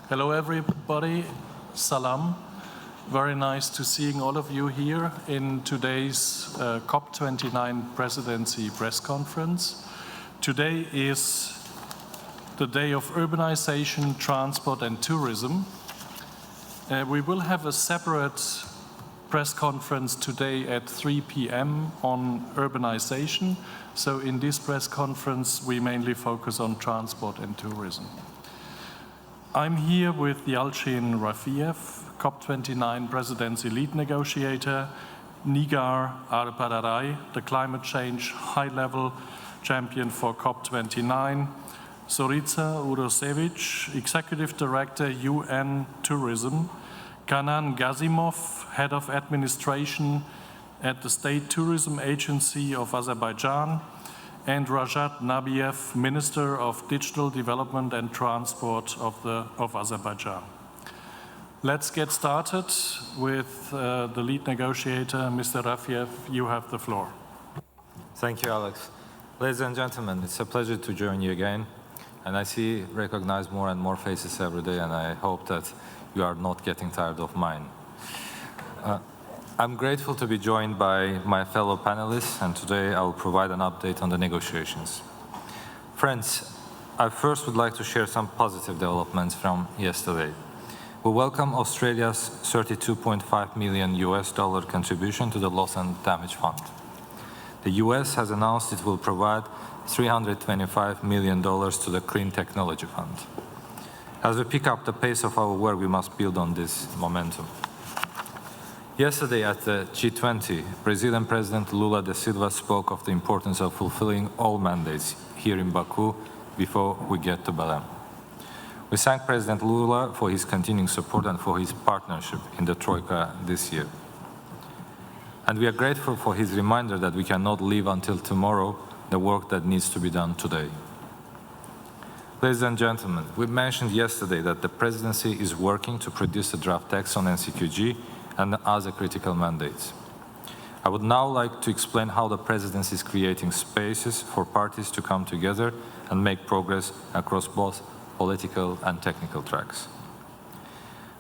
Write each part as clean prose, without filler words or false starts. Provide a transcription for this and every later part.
Hello everybody, salam. Very nice to seeing all of you here in today's COP29 Presidency press conference. Today is the day of urbanization, transport and tourism. We will have a separate press conference today at 3 p.m. on urbanization. So in this press conference, we mainly focus on transport and tourism. I'm here with Yalcin Rafiev, COP29 Presidency lead negotiator, Nigar Arpadaray, the climate change high-level champion for COP29, Zorica Urošević, Executive Director, UN Tourism, Kanan Gazimov, Head of Administration at the State Tourism Agency of Azerbaijan, and Rajat Nabiev, Minister of Digital Development and Transport of Azerbaijan. Let's get started with the lead negotiator, Mr. Rafiev. You have the floor. Thank you, Alex. Ladies and gentlemen, it's a pleasure to join you again. And I recognize more and more faces every day, and I hope that you are not getting tired of mine. I'm grateful to be joined by my fellow panelists, and today I will provide an update on the negotiations. Friends, I first would like to share some positive developments from yesterday. We welcome Australia's $32.5 million contribution to the Loss and Damage Fund. The US has announced it will provide $325 million to the Clean Technology Fund. As we pick up the pace of our work, we must build on this momentum. Yesterday at the G20, Brazilian President Lula da Silva spoke of the importance of fulfilling all mandates here in Baku before we get to Belém. We thank President Lula for his continuing support and for his partnership in the Troika this year. And we are grateful for his reminder that we cannot leave until tomorrow the work that needs to be done today. Ladies and gentlemen, we mentioned yesterday that the Presidency is working to produce a draft text on NCQG and other critical mandates. I would now like to explain how the Presidency is creating spaces for parties to come together and make progress across both political and technical tracks.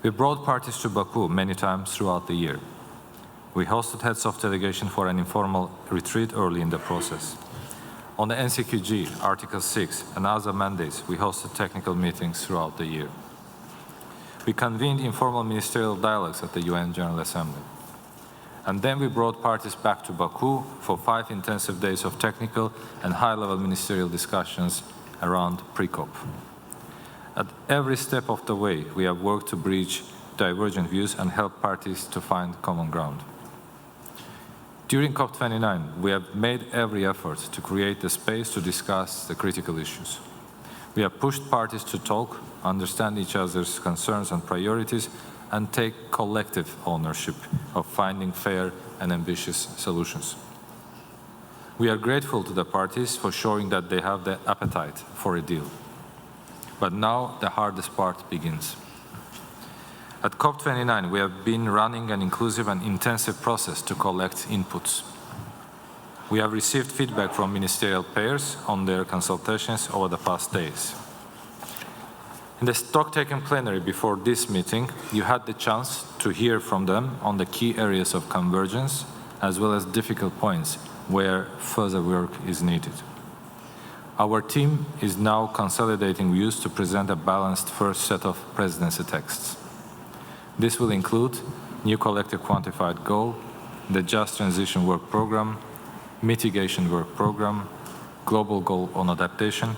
We brought parties to Baku many times throughout the year. We hosted heads of delegation for an informal retreat early in the process. On the NCQG, Article 6, and other mandates, we hosted technical meetings throughout the year. We convened informal ministerial dialogues at the UN General Assembly. And then we brought parties back to Baku for 5 intensive days of technical and high-level ministerial discussions around pre-COP. At every step of the way, we have worked to bridge divergent views and help parties to find common ground. During COP29, we have made every effort to create the space to discuss the critical issues. We have pushed parties to talk, understand each other's concerns and priorities, and take collective ownership of finding fair and ambitious solutions. We are grateful to the parties for showing that they have the appetite for a deal. But now the hardest part begins. At COP29, we have been running an inclusive and intensive process to collect inputs. We have received feedback from ministerial pairs on their consultations over the past days. In the stock-taking plenary before this meeting, you had the chance to hear from them on the key areas of convergence, as well as difficult points where further work is needed. Our team is now consolidating views to present a balanced first set of Presidency texts. This will include new collective quantified goal, the Just Transition Work Programme, Mitigation Work Programme, Global Goal on Adaptation,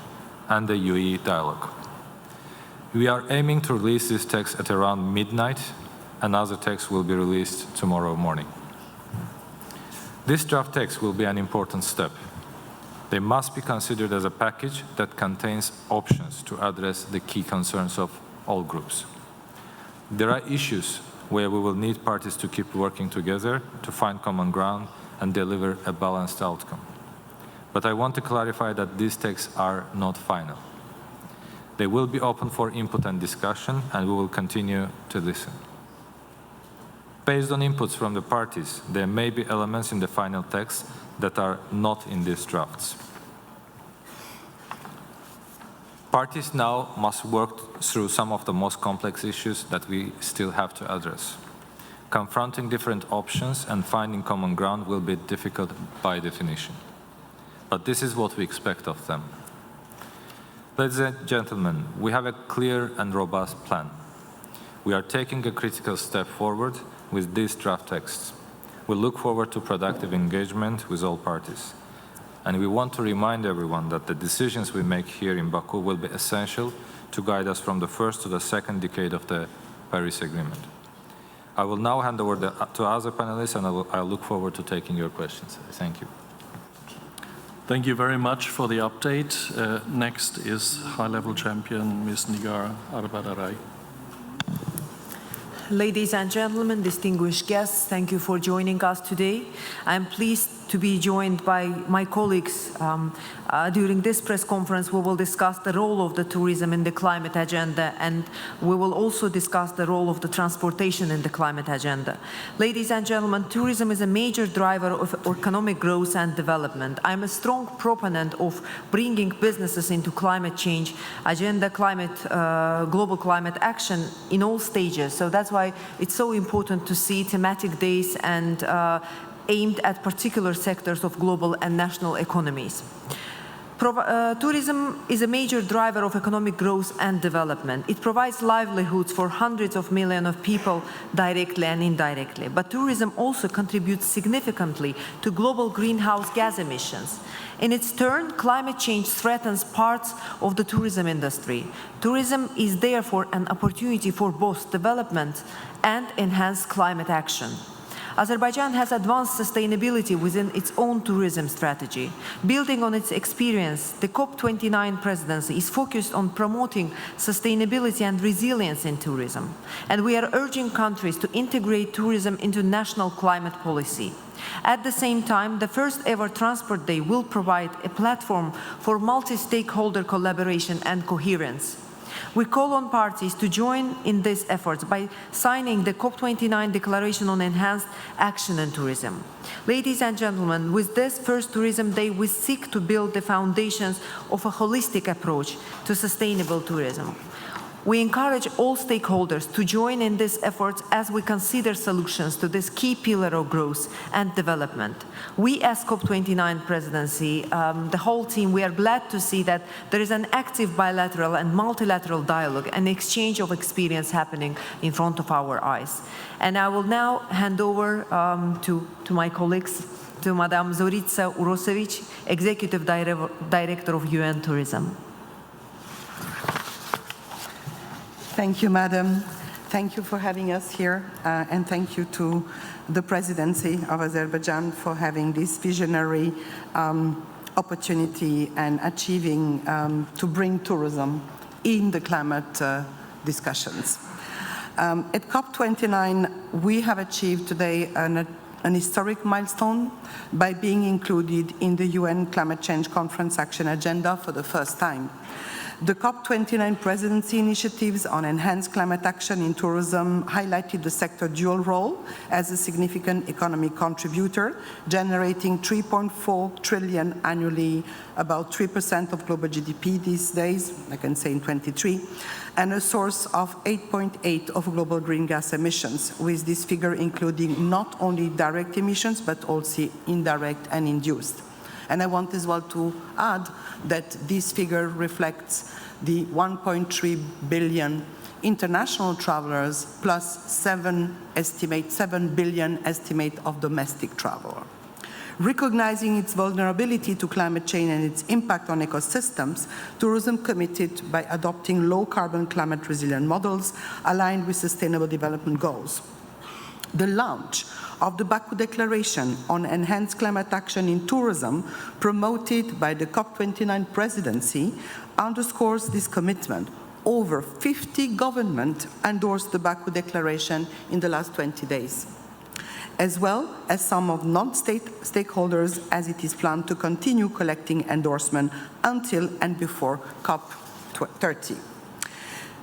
and the UE Dialogue. We are aiming to release this text at around midnight, and other texts will be released tomorrow morning. This draft text will be an important step. They must be considered as a package that contains options to address the key concerns of all groups. There are issues where we will need parties to keep working together to find common ground and deliver a balanced outcome. But I want to clarify that these texts are not final. They will be open for input and discussion, and we will continue to listen. Based on inputs from the parties, there may be elements in the final text that are not in these drafts. Parties now must work through some of the most complex issues that we still have to address. Confronting different options and finding common ground will be difficult by definition. But this is what we expect of them. Ladies and gentlemen, we have a clear and robust plan. We are taking a critical step forward with these draft texts. We look forward to productive engagement with all parties. And we want to remind everyone that the decisions we make here in Baku will be essential to guide us from the first to the second decade of the Paris Agreement. I will now hand over to other panelists, and I look forward to taking your questions. Thank you. Thank you very much for the update. Next is high-level champion Ms. Nigar Arbadaray. Ladies and gentlemen, distinguished guests, thank you for joining us today. I'm pleased to be joined by my colleagues. During this press conference, we will discuss the role of the tourism in the climate agenda, and we will also discuss the role of the transportation in the climate agenda. Ladies and gentlemen, tourism is a major driver of economic growth and development. I'm a strong proponent of bringing businesses into climate change agenda, global climate action in all stages. So that's why it's so important to see thematic days and aimed at particular sectors of global and national economies. Tourism is a major driver of economic growth and development. It provides livelihoods for hundreds of millions of people directly and indirectly. But tourism also contributes significantly to global greenhouse gas emissions. In its turn, climate change threatens parts of the tourism industry. Tourism is therefore an opportunity for both development and enhanced climate action. Azerbaijan has advanced sustainability within its own tourism strategy. Building on its experience, the COP29 presidency is focused on promoting sustainability and resilience in tourism. And we are urging countries to integrate tourism into national climate policy. At the same time, the first ever Transport Day will provide a platform for multi-stakeholder collaboration and coherence. We call on parties to join in these efforts by signing the COP29 Declaration on Enhanced Action in Tourism. Ladies and gentlemen, with this first Tourism Day, we seek to build the foundations of a holistic approach to sustainable tourism. We encourage all stakeholders to join in these efforts as we consider solutions to this key pillar of growth and development. We, as COP29 presidency, the whole team, we are glad to see that there is an active bilateral and multilateral dialogue and exchange of experience happening in front of our eyes. And I will now hand over to my colleagues, to Madame Zorica Urosevic, Executive Director of UN Tourism. Thank you, Madam. Thank you for having us here, and thank you to the Presidency of Azerbaijan for having this visionary opportunity and achieving to bring tourism in the climate discussions. At COP29, we have achieved today an historic milestone by being included in the UN Climate Change Conference Action Agenda for the first time. The COP29 presidency initiatives on enhanced climate action in tourism highlighted the sector's dual role as a significant economic contributor, generating 3.4 trillion annually, about 3% of global GDP these days, I can say in 23, and a source of 8.8 of global green gas emissions, with this figure including not only direct emissions, but also indirect and induced. And I want as well to add that this figure reflects the 1.3 billion international travelers plus 7 billion estimate of domestic travel. Recognizing its vulnerability to climate change and its impact on ecosystems, tourism committed by adopting low-carbon climate-resilient models aligned with Sustainable Development Goals. The launch of the Baku Declaration on Enhanced Climate Action in Tourism, promoted by the COP29 presidency, underscores this commitment. Over 50 governments endorsed the Baku Declaration in the last 20 days, as well as some of non-state stakeholders, as it is planned to continue collecting endorsement until and before COP30.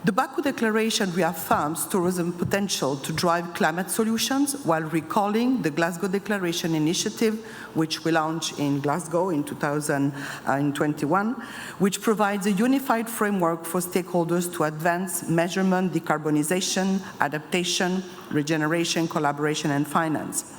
The Baku Declaration reaffirms tourism potential to drive climate solutions while recalling the Glasgow Declaration initiative, which we launched in Glasgow in 2021, which provides a unified framework for stakeholders to advance measurement, decarbonization, adaptation, regeneration, collaboration, and finance.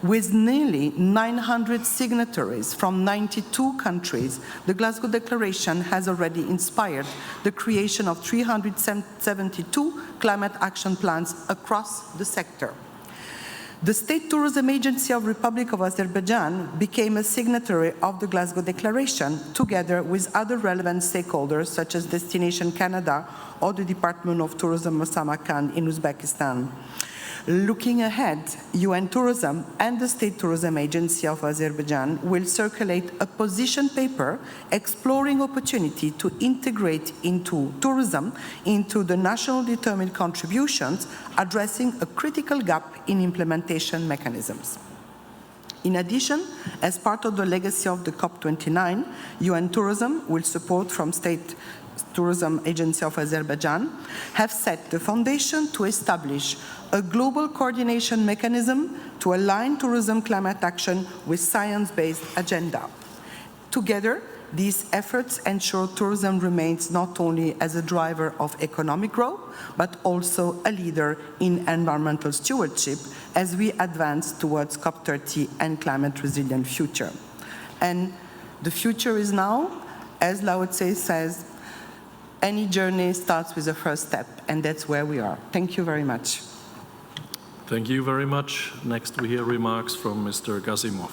With nearly 900 signatories from 92 countries, the Glasgow Declaration has already inspired the creation of 372 climate action plans across the sector. The State Tourism Agency of the Republic of Azerbaijan became a signatory of the Glasgow Declaration, together with other relevant stakeholders such as Destination Canada or the Department of Tourism of Samarkand in Uzbekistan. Looking ahead, UN Tourism and the State Tourism Agency of Azerbaijan will circulate a position paper exploring opportunity to integrate into tourism into the national determined contributions, addressing a critical gap in implementation mechanisms. In addition, as part of the legacy of the COP29, UN Tourism will support from State Tourism Agency of Azerbaijan have set the foundation to establish a global coordination mechanism to align tourism climate action with science-based agenda. Together, these efforts ensure tourism remains not only as a driver of economic growth, but also a leader in environmental stewardship as we advance towards COP30 and climate resilient future. And the future is now, as Lao Tse says, any journey starts with a first step, and that's where we are. Thank you very much. Thank you very much. Next, we hear remarks from Mr. Gazimov.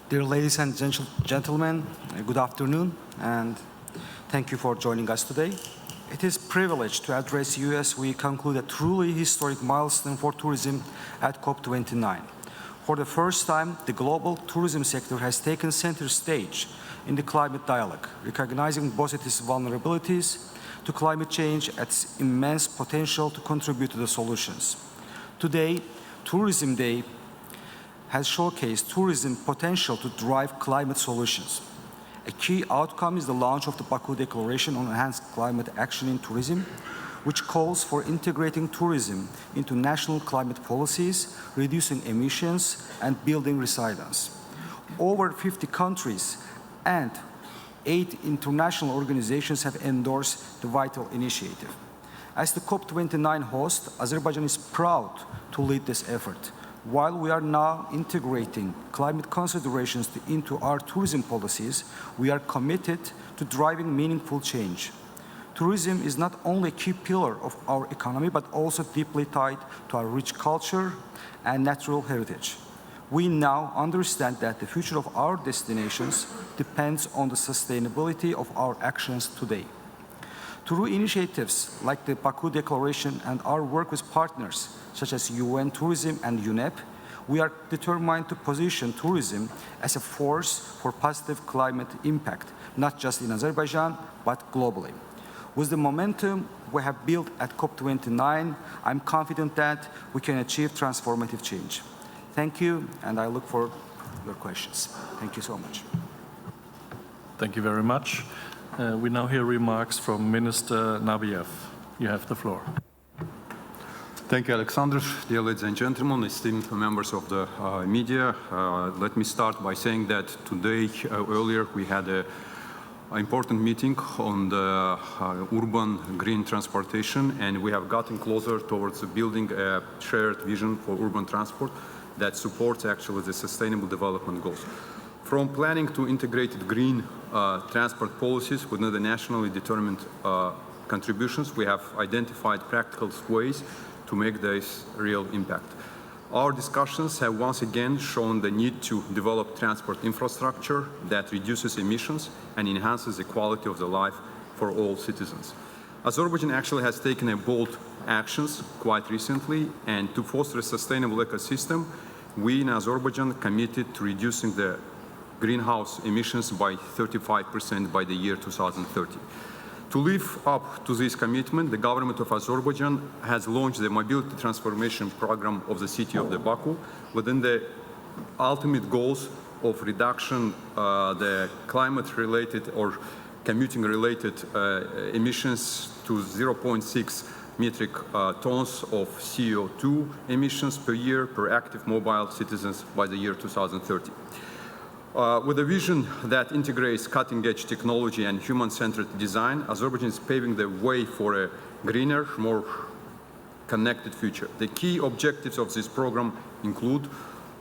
Dear ladies and gentlemen, good afternoon, and thank you for joining us today. It is a privilege to address you as we conclude a truly historic milestone for tourism at COP29. For the first time, the global tourism sector has taken center stage in the climate dialogue, recognizing both its vulnerabilities to climate change and its immense potential to contribute to the solutions. Today, Tourism Day has showcased tourism potential to drive climate solutions. A key outcome is the launch of the Baku Declaration on Enhanced Climate Action in Tourism, which calls for integrating tourism into national climate policies, reducing emissions, and building resilience. Over 50 countries and 8 international organizations have endorsed the vital initiative. As the COP29 host, Azerbaijan is proud to lead this effort. While we are now integrating climate considerations into our tourism policies, we are committed to driving meaningful change. Tourism is not only a key pillar of our economy, but also deeply tied to our rich culture and natural heritage. We now understand that the future of our destinations depends on the sustainability of our actions today. Through initiatives like the Baku Declaration and our work with partners such as UN Tourism and UNEP, we are determined to position tourism as a force for positive climate impact, not just in Azerbaijan, but globally. With the momentum we have built at COP29, I'm confident that we can achieve transformative change. Thank you, and I look for your questions. Thank you so much. Thank you very much. We now hear remarks from Minister Nabiev. You have the floor. Thank you, Alexander. Dear ladies and gentlemen, esteemed members of the media, let me start by saying that today, earlier, we had an important meeting on the urban green transportation, and we have gotten closer towards building a shared vision for urban transport that supports actually the sustainable development goals. From planning to integrated green transport policies within the nationally determined contributions, we have identified practical ways to make this real impact. Our discussions have once again shown the need to develop transport infrastructure that reduces emissions and enhances the quality of the life for all citizens. Azerbaijan actually has taken a bold actions quite recently, and to foster a sustainable ecosystem, we in Azerbaijan committed to reducing the greenhouse emissions by 35% by the year 2030. To live up to this commitment, the government of Azerbaijan has launched the mobility transformation program of the city of Baku within the ultimate goals of reduction the climate-related or commuting-related emissions to 0.6 metric tons of CO2 emissions per year per active mobile citizens by the year 2030. With a vision that integrates cutting-edge technology and human-centered design, Azerbaijan is paving the way for a greener, more connected future. The key objectives of this program include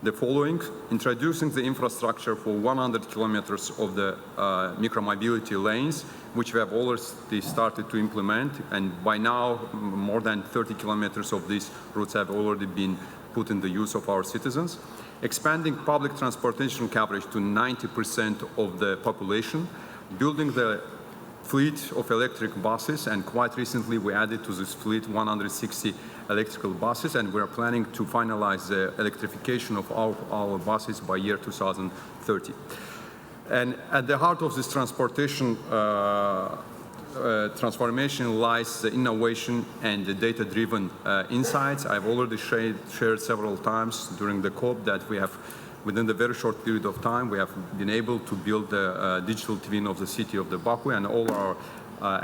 the following: introducing the infrastructure for 100 kilometers of the micromobility lanes, which we have already started to implement, and by now more than 30 kilometers of these routes have already been put in the use of our citizens. Expanding public transportation coverage to 90% of the population, building the fleet of electric buses, and quite recently we added to this fleet 160 electrical buses, and we are planning to finalize the electrification of our buses by year 2030. And at the heart of this transportation transformation lies the innovation and the data-driven insights. I've already shared several times during the COP that we have, within the very short period of time, we have been able to build a digital twin of the city of the Baku, and all our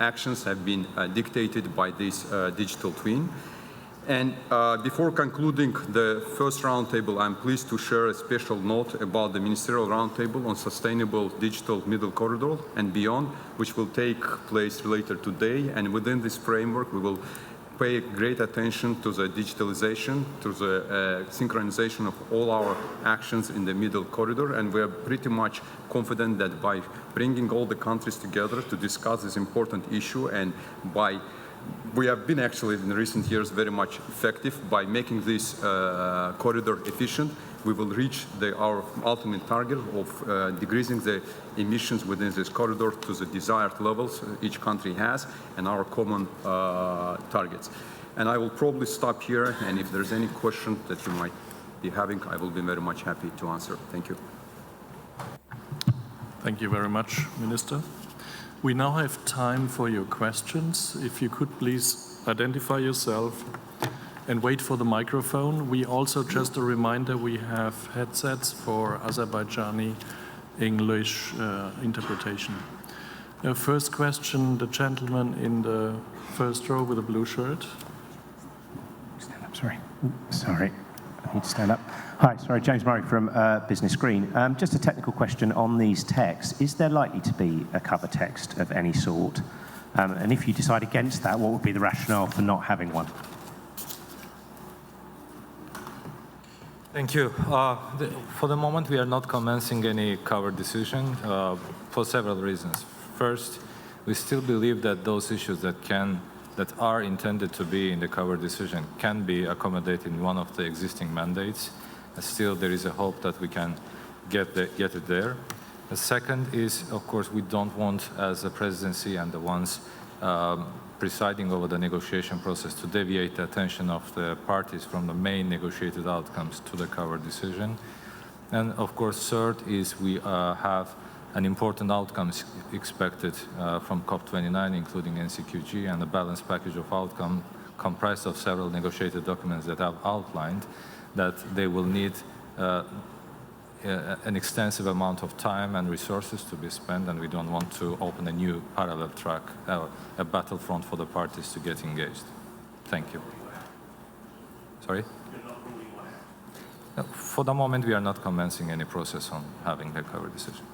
actions have been dictated by this digital twin. And before concluding the first roundtable, I'm pleased to share a special note about the Ministerial Roundtable on Sustainable Digital Middle Corridor and beyond, which will take place later today. And within this framework, we will pay great attention to the digitalization, to the synchronization of all our actions in the middle corridor. And we are pretty much confident that by bringing all the countries together to discuss this important issue, and we have been actually in recent years very much effective by making this corridor efficient. We will reach our ultimate target of decreasing the emissions within this corridor to the desired levels each country has, and our common targets. And I will probably stop here, and if there's any question that you might be having, I will be very much happy to answer. Thank you. Thank you very much, Minister. We now have time for your questions. If you could please identify yourself and wait for the microphone. We also, just a reminder, we have headsets for Azerbaijani English interpretation. First question, the gentleman in the first row with a blue shirt. Stand up, sorry. I need to stand up. Hi, sorry, James Murray from Business Green. Just a technical question on these texts. Is there likely to be a cover text of any sort? And if you decide against that, what would be the rationale for not having one? Thank you. For the moment, we are not commencing any cover decision for several reasons. First, we still believe that those issues that are intended to be in the cover decision can be accommodated in one of the existing mandates. Still, there is a hope that we can get it there. The second is, of course, we don't want, as the presidency and the ones presiding over the negotiation process, to deviate the attention of the parties from the main negotiated outcomes to the cover decision. And of course, third is we have an important outcomes expected from COP29, including NCQG, and a balanced package of outcome comprised of several negotiated documents that have outlined that they will need an extensive amount of time and resources to be spent, and we don't want to open a new parallel track, a battlefront for the parties to get engaged. Thank you. Sorry? For the moment, we are not commencing any process on having the cover decision.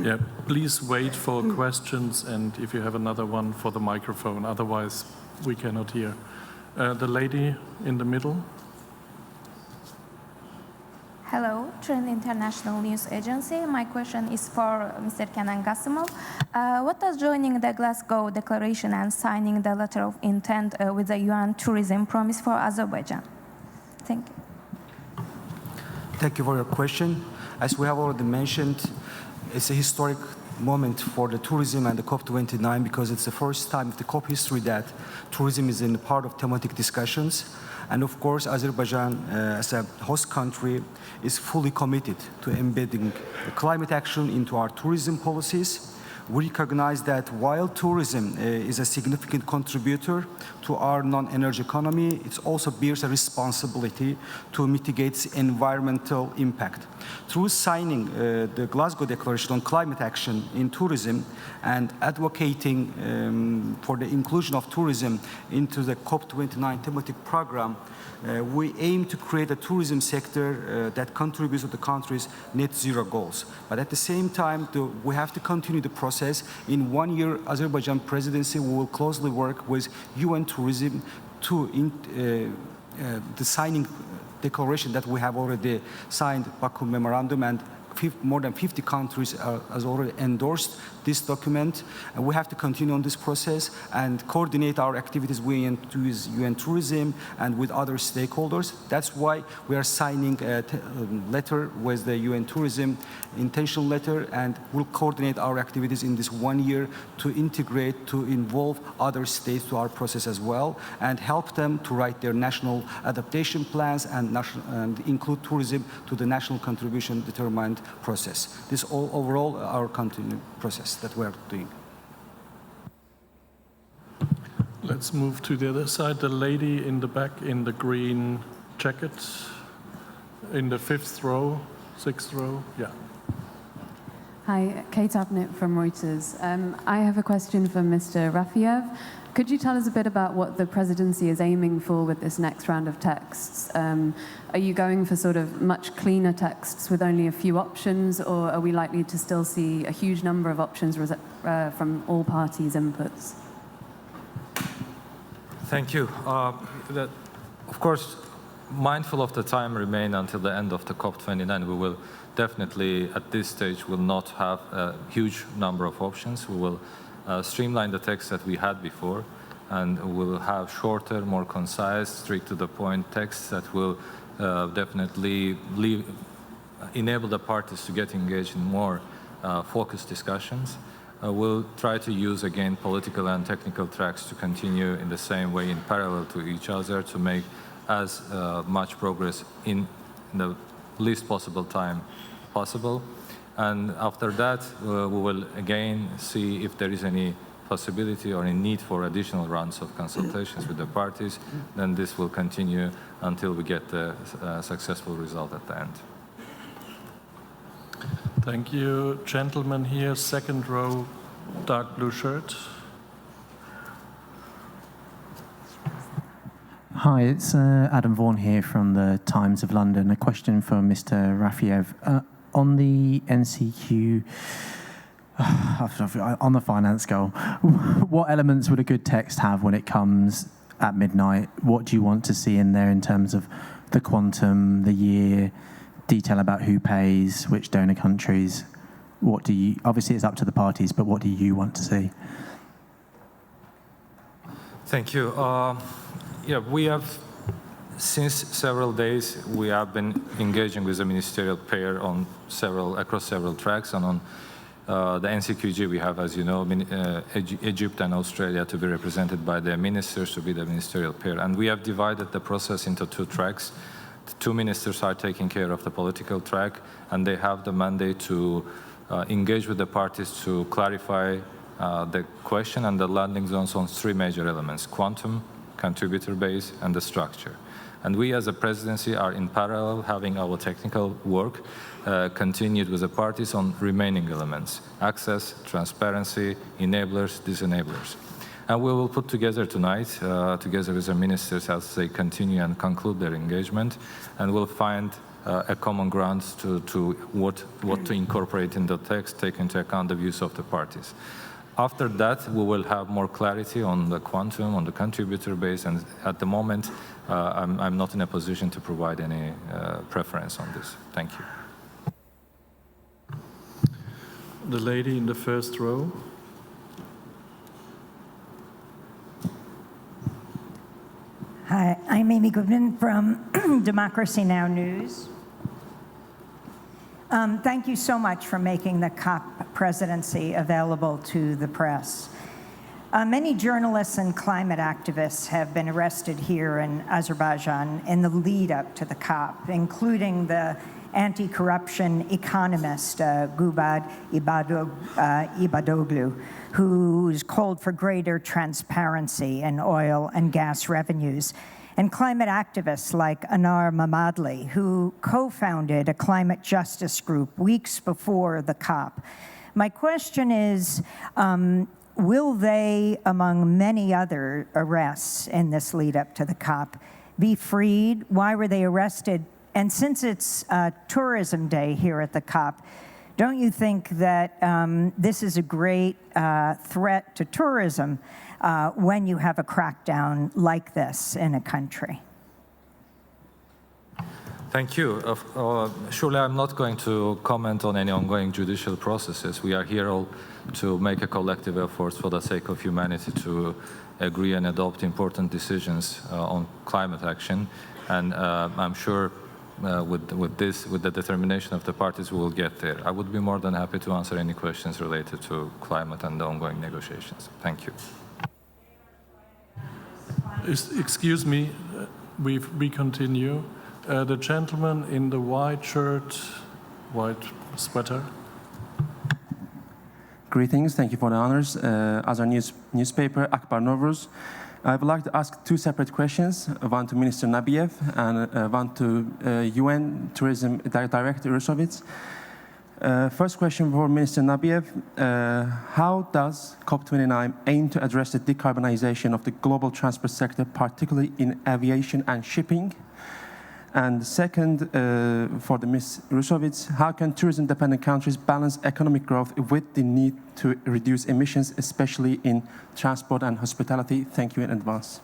Yeah, please wait for questions, and if you have another one, for the microphone, otherwise we cannot hear. The lady in the middle. Hello, Trend International News Agency. My question is for Mr. Kenan Gasimov. What does joining the Glasgow Declaration and signing the letter of intent with the UN tourism promise for Azerbaijan? Thank you. Thank you for your question. As we have already mentioned, it's a historic moment for the tourism and the COP29 because it's the first time in the COP history that tourism is in part of thematic discussions. And of course, Azerbaijan, as a host country, is fully committed to embedding climate action into our tourism policies. we recognize that while tourism is a significant contributor to our non-energy economy, it also bears a responsibility to mitigate its environmental impact. Through signing the Glasgow Declaration on Climate Action in Tourism and advocating for the inclusion of tourism into the COP29 thematic program, we aim to create a tourism sector that contributes to the country's net zero goals. But at the same time, we have to continue the process. In 1 year, Azerbaijan presidency, we will closely work with UN Tourism to the signing declaration that we have already signed, Baku Memorandum, and more than 50 countries has already endorsed this document. And we have to continue on this process and coordinate our activities with UN Tourism and with other stakeholders. That's why we are signing a letter with the UN Tourism intention letter, and we'll coordinate our activities in this 1 year to integrate, to involve other states to our process as well, and help them to write their national adaptation plans and include tourism to the national contribution determined process. This all overall our continued process that we are doing. Let's move to the other side. The lady in the back in the green jacket, in the sixth row. Yeah. Hi, Kate Abnett from Reuters. I have a question for Mr. Rafiev. Could you tell us a bit about what the presidency is aiming for with this next round of texts? Are you going for sort of much cleaner texts with only a few options, or are we likely to still see a huge number of options from all parties' inputs? Thank you. Of course, mindful of the time remain until the end of the COP29, we will definitely, at this stage, will not have a huge number of options. We will streamline the text that we had before, and we'll have shorter, more concise, straight to the point texts that will definitely enable the parties to get engaged in more focused discussions. We'll try to use, again, political and technical tracks to continue in the same way in parallel to each other to make as much progress in the least possible time possible. And after that, we will again see if there is any possibility or a need for additional rounds of consultations with the parties. Then this will continue until we get the successful result at the end. Thank you. Gentleman here, second row, dark blue shirt. Hi, it's Adam Vaughan here from the Times of London. A question for Mr. Rafiev. On the NCQ, on the finance goal, what elements would a good text have when it comes at midnight? What do you want to see in there in terms of the quantum, the year, detail about who pays, which donor countries? What do you, obviously it's up to the parties, but what do you want to see? Thank you. Yeah, we have, since several days, we have been engaging with the ministerial pair on across several tracks, and on the NCQG we have, as you know, Egypt and Australia to be represented by their ministers to be the ministerial pair. And we have divided the process into two tracks. The two ministers are taking care of the political track, and they have the mandate to engage with the parties to clarify the question and the landing zones on three major elements: quantum, contributor base, and the structure. And we as a presidency are in parallel having our technical work continued with the parties on remaining elements: access, transparency, enablers, disenablers. And we will put together tonight, together with the ministers as they continue and conclude their engagement, and we'll find a common ground to what to incorporate in the text, take into account the views of the parties. After that, we will have more clarity on the quantum, on the contributor base, and at the moment, I'm not in a position to provide any preference on this. Thank you. The lady in the first row. Hi, I'm Amy Goodman from Democracy Now! News. Thank you so much for making the COP presidency available to the press. Many journalists and climate activists have been arrested here in Azerbaijan in the lead up to the COP, including the anti-corruption economist, Gubad Ibadoglu, who's called for greater transparency in oil and gas revenues, and climate activists like Anar Mamadli, who co-founded a climate justice group weeks before the COP. My question is, will they, among many other arrests in this lead up to the COP, be freed? Why were they arrested? And since it's Tourism Day here at the COP, don't you think that this is a great threat to tourism when you have a crackdown like this in a country? Thank you. Surely I'm not going to comment on any ongoing judicial processes. We are here all to make a collective effort for the sake of humanity to agree and adopt important decisions on climate action. And I'm sure with the determination of the parties, we will get there. I would be more than happy to answer any questions related to climate and the ongoing negotiations. Thank you. Excuse me, we continue. The gentleman in the white shirt, white sweater. Greetings, thank you for the honors. As our newspaper, Akbar Novruz, I would like to ask two separate questions, one to Minister Nabiev and one to UN Tourism Director Rusovits. First question for Minister Nabiev. How does COP29 aim to address the decarbonization of the global transport sector, particularly in aviation and shipping? And second, for the Ms. Rusovits, how can tourism-dependent countries balance economic growth with the need to reduce emissions, especially in transport and hospitality? Thank you in advance.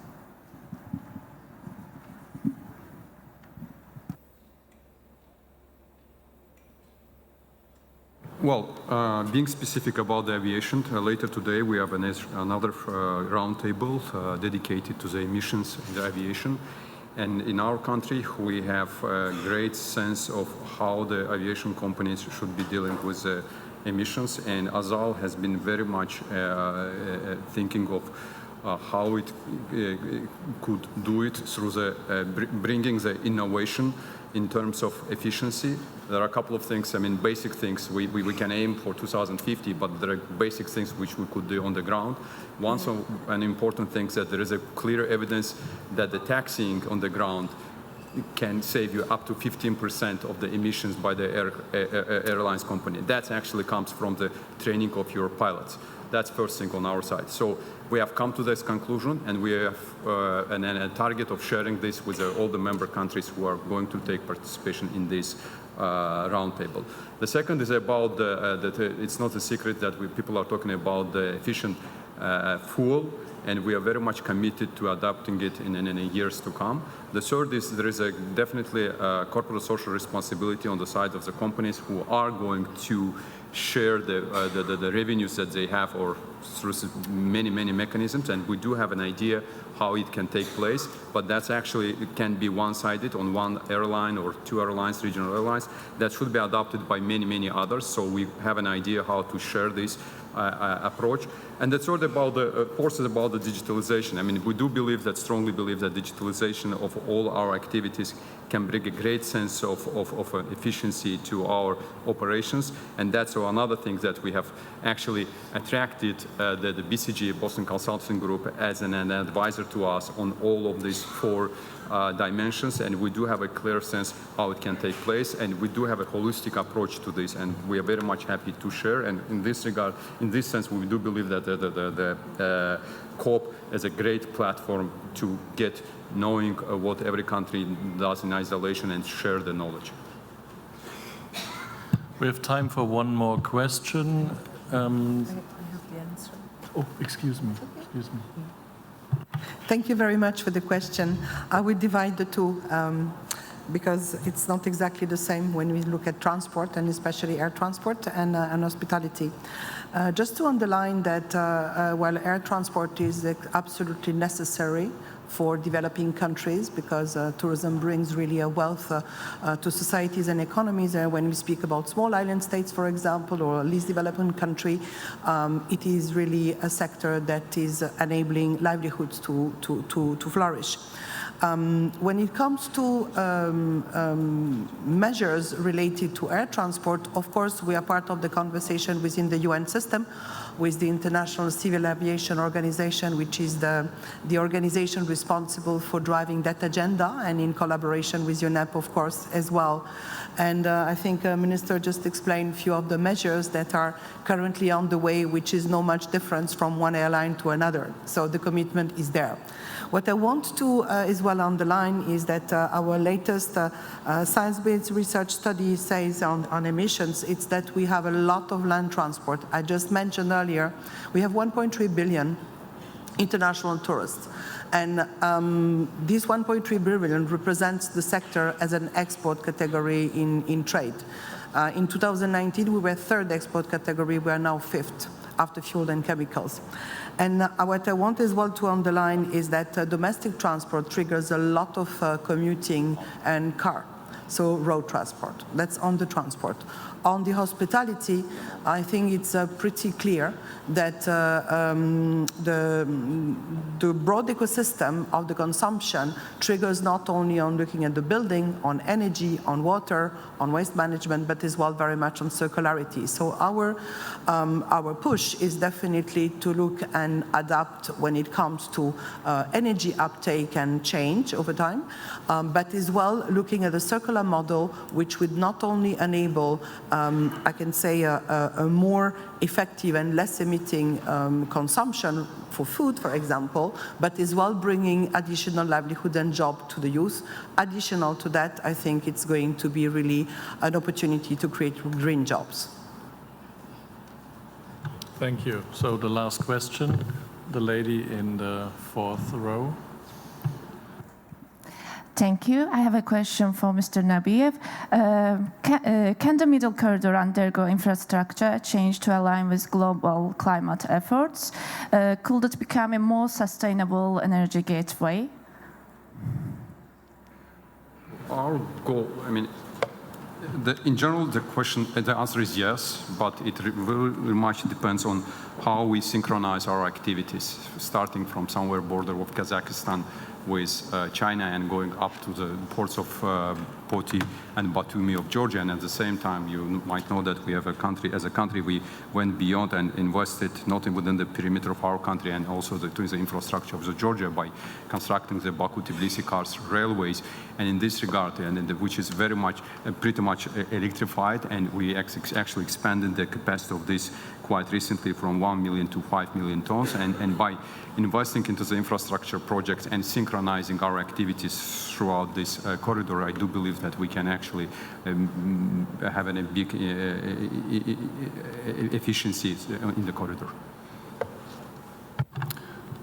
Well, being specific about the aviation, later today we have another roundtable dedicated to the emissions in the aviation. And in our country, we have a great sense of how the aviation companies should be dealing with emissions. And Azal has been very much thinking of how it could do it through the bringing the innovation in terms of efficiency. There are a couple of things, I mean, basic things we can aim for 2050, but there are basic things which we could do on the ground. One an important thing is that there is a clear evidence that the taxiing on the ground can save you up to 15% of the emissions by the airlines company. That actually comes from the training of your pilots. That's first thing on our side. So we have come to this conclusion, and we have a target of sharing this with all the member countries who are going to take participation in this roundtable. The second is about it's not a secret that people are talking about the efficient fuel, and we are very much committed to adapting it in years to come. The third is there is definitely a corporate social responsibility on the side of the companies who are going to share the revenues that they have or through many mechanisms, and we do have an idea how it can take place, but that's actually, it can be one-sided on one airline or two airlines, regional airlines. That should be adopted by many others, so we have an idea how to share this approach. And the third about the forces about the digitalization. I mean, we do believe that, strongly believe that digitalization of all our activities can bring a great sense of efficiency to our operations. And that's another thing that we have actually attracted the BCG, Boston Consulting Group, as an advisor to us on all of these four dimensions, and we do have a clear sense how it can take place, and we do have a holistic approach to this, and we are very much happy to share. And in this regard, in this sense, we do believe that the COP is a great platform to get knowing what every country does in isolation and share the knowledge. We have time for one more question. I have the answer. Oh, excuse me. Thank you very much for the question. I will divide the two because it's not exactly the same when we look at transport, and especially air transport and hospitality. Just to underline that while air transport is absolutely necessary for developing countries, because tourism brings really a wealth to societies and economies. When we speak about small island states, for example, or least developed country, it is really a sector that is enabling livelihoods to flourish. When it comes to measures related to air transport, of course, we are part of the conversation within the UN system with the International Civil Aviation Organization, which is the organization responsible for driving that agenda, and in collaboration with UNEP, of course, as well. And I think Minister just explained a few of the measures that are currently on the way, which is no much difference from one airline to another. So the commitment is there. What I want to as well underline is that our latest science-based research study says on emissions, it's that we have a lot of land transport. I just mentioned earlier, we have 1.3 billion international tourists. And this 1.3 billion represents the sector as an export category in trade. In 2019, we were third export category. We are now fifth after fuel and chemicals. And what I want as well to underline is that domestic transport triggers a lot of commuting and car, so road transport. That's on the transport. On the hospitality, I think it's pretty clear that the broad ecosystem of the consumption triggers not only on looking at the building, on energy, on water, on waste management, but as well very much on circularity. So our push is definitely to look and adapt when it comes to energy uptake and change over time, but as well looking at a circular model which would not only enable I can say a more effective and less emitting consumption for food, for example, but as well bringing additional livelihood and job to the youth. Additional to that, I think it's going to be really an opportunity to create green jobs. Thank you. So the last question, the lady in the fourth row. Thank you. I have a question for Mr. Nabiev. Can the Middle Corridor undergo infrastructure change to align with global climate efforts? Could it become a more sustainable energy gateway? Our goal, I mean, in general, the answer is yes, but it very much depends on how we synchronize our activities, starting from somewhere border of Kazakhstan with China and going up to the ports of Poti and Batumi of Georgia. And at the same time, you might know that we have as a country, we went beyond and invested not within the perimeter of our country and also to the infrastructure of Georgia by constructing the Baku-Tbilisi-Kars railways. And in this regard, which is very much, pretty much electrified, and we actually expanded the capacity of this quite recently from 1 million to 5 million tons. And by investing into the infrastructure projects and synchronizing our activities throughout this corridor, I do believe that we can actually have a big efficiency in the corridor.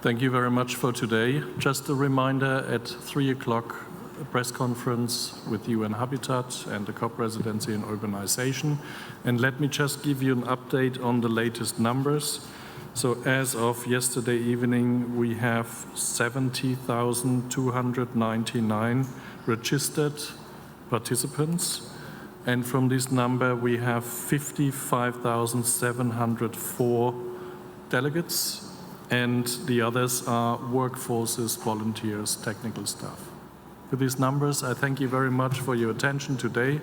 Thank you very much for today. Just a reminder, at 3 o'clock, a press conference with UN Habitat and the COP Presidency in Urbanization. And let me just give you an update on the latest numbers. So as of yesterday evening, we have 70,299 registered participants. And from this number, we have 55,704 delegates. And the others are workforces, volunteers, technical staff. With these numbers, I thank you very much for your attention today.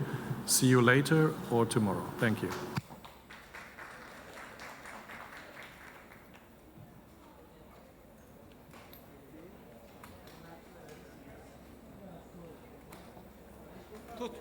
See you later or tomorrow. Thank you. Tut.